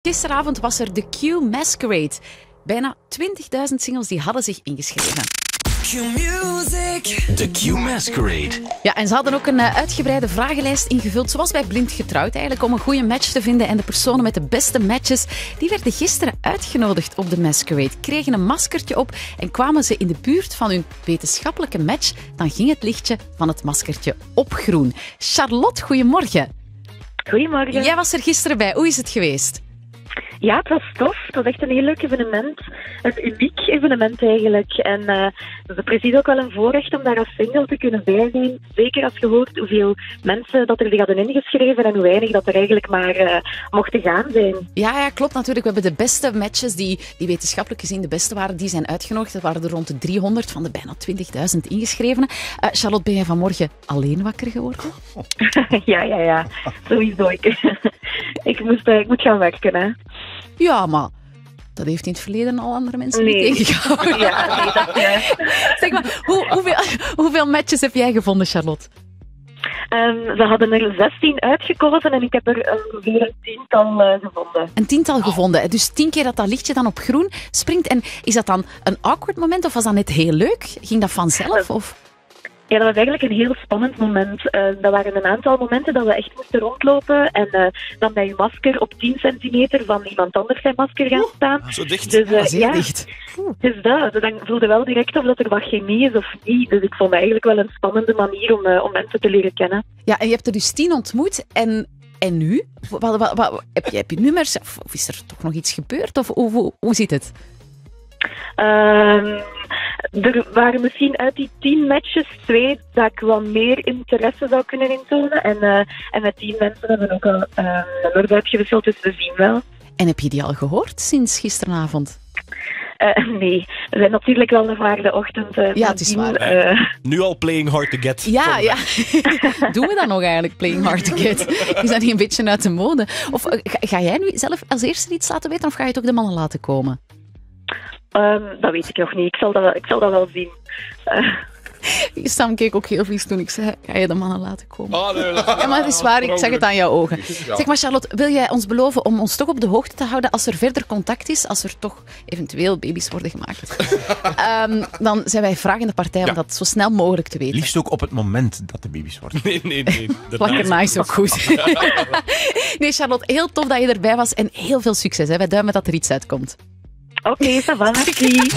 Gisteravond was er de Q Masquerade. Bijna 20.000 singles die hadden zich ingeschreven. De Q Masquerade. Ja, en ze hadden ook een uitgebreide vragenlijst ingevuld, zoals bij Blind Getrouwd eigenlijk, om een goede match te vinden. En de personen met de beste matches, die werden gisteren uitgenodigd op de Masquerade, kregen een maskertje op en kwamen ze in de buurt van hun wetenschappelijke match, dan ging het lichtje van het maskertje op groen. Charlotte, goedemorgen. Goedemorgen. Jij was er gisteren bij. Hoe is het geweest? Ja, het was tof. Het was echt een heel leuk evenement. Een uniek evenement eigenlijk. En het is precies ook wel een voorrecht om daar als single te kunnen bij zijn. Zeker als je hoort hoeveel mensen dat er zich hadden ingeschreven en hoe weinig dat er eigenlijk maar mochten gaan zijn. Ja, klopt natuurlijk. We hebben de beste matches die wetenschappelijk gezien de beste waren, die zijn uitgenodigd. Dat waren er rond de 300 van de bijna 20.000 ingeschrevenen. Charlotte, ben jij vanmorgen alleen wakker geworden? Ja. Sowieso. Ik moet gaan werken, hè. Ja, maar dat heeft in het verleden al andere mensen niet tegengehouden. Ja, nee, dat Zeg maar, hoeveel matches heb jij gevonden, Charlotte? Ze hadden er 16 uitgekozen en ik heb er ongeveer een tiental gevonden. Een tiental gevonden. Dus 10 keer dat lichtje dan op groen springt. En is dat dan een awkward moment of was dat net heel leuk? Ging dat vanzelf? Of? Ja, dat was eigenlijk een heel spannend moment. Dat waren een aantal momenten dat we echt moesten rondlopen en dan bij je masker op 10 centimeter van iemand anders zijn masker gaan staan. Zo dicht. Dus, Zeer dicht. Dus dan voelde wel direct of dat er wat chemie is of niet. Dus ik vond het eigenlijk wel een spannende manier om mensen te leren kennen. Ja, en je hebt er dus 10 ontmoet en nu? Heb je nummers of is er toch nog iets gebeurd? Of hoe zit het? Er waren misschien uit die 10 matches 2 dat ik wat meer interesse zou kunnen intonen. En met 10 mensen hebben we ook al nummers uitgewisseld, dus we zien wel. En heb je die al gehoord sinds gisteravond? Nee, we zijn natuurlijk wel nog maar de ochtend. Ja, het is waar. Nu al playing hard to get. Ja. Doen we dat nog eigenlijk, playing hard to get? Is dat niet een beetje uit de mode? Of ga jij nu zelf als eerste iets laten weten of ga je het ook de mannen laten komen? Dat weet ik nog niet. Ik zal dat wel zien. Sam keek ook heel vies toen ik zei, ga je de mannen laten komen? Oh, nee. Ja, maar het is waar, ik zeg het aan jouw ogen. Zeg maar, Charlotte, wil jij ons beloven om ons toch op de hoogte te houden als er verder contact is, als er toch eventueel baby's worden gemaakt? Dan zijn wij vragende partij om dat zo snel mogelijk te weten. Liefst ook op het moment dat de baby's worden. Nee. Lakkerna is ook goed. Nee, Charlotte, heel tof dat je erbij was en heel veel succes. Hè. Wij duimen dat er iets uitkomt. Oké, ça va, merci.